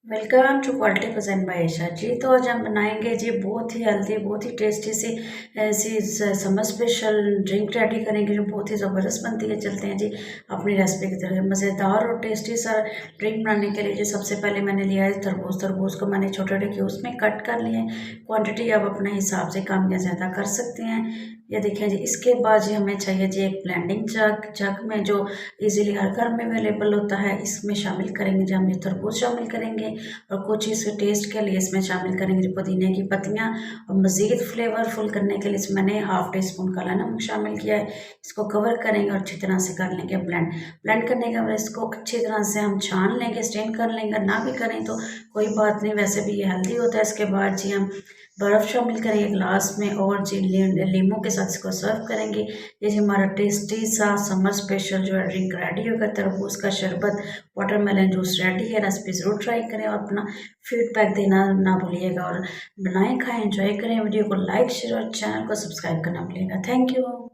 Welcome to quality cuisine by Isha ji. तो आज हम बनाएंगे जी बहुत ही हेल्दी, बहुत ही टेस्टी सी ऐसी समर स्पेशल ड्रिंक रेडी करेंगे जो बहुत ही ज़बरदस्त बनती है। चलते हैं जी अपनी रेसिपी की तरफ। मज़ेदार और टेस्टी सा ड्रिंक बनाने के लिए जी सबसे पहले मैंने लिया है तरबूज। तरबूज को मैंने छोटे छोटे क्यूब्स में कट कर लिए। क्वान्टिटी आप अपने हिसाब से कम या ज़्यादा कर सकते हैं। ये देखिए जी, इसके बाद जी हमें चाहिए जी एक ब्लेंडिंग जग। जग में जो इजीली हर घर में अवेलेबल होता है, इसमें शामिल करेंगे जी हम ये तरबूज शामिल करेंगे और कुछ इस टेस्ट के लिए इसमें शामिल करेंगे पुदीने की पत्तियां। और मज़ीद फ्लेवरफुल करने के लिए इसमें मैंने हाफ टी स्पून काला नमक शामिल किया है। इसको कवर करेंगे और अच्छी तरह से कर लेंगे ब्लेंड। ब्लेंड करने के बाद इसको अच्छी तरह से हम छान लेंगे, स्ट्रेन कर लेंगे। ना भी करें तो कोई बात नहीं, वैसे भी ये हेल्दी होता है। इसके बाद जी हम बर्फ़ शामिल करेंगे ग्लास में और जी लीमू के साथ इसको सर्व करेंगे। ये जी हमारा टेस्टी सा समर स्पेशल जो है ड्रिंक रेडी होगा। तरबूज का शरबत, वाटरमेलन जूस रेडी है। रेसिपी ज़रूर ट्राई करें और अपना फीडबैक देना ना भूलिएगा। और बनाएं, खाएं, एंजॉय करें। वीडियो को लाइक, शेयर और चैनल को सब्सक्राइब करना भूलिएगा। Thank you.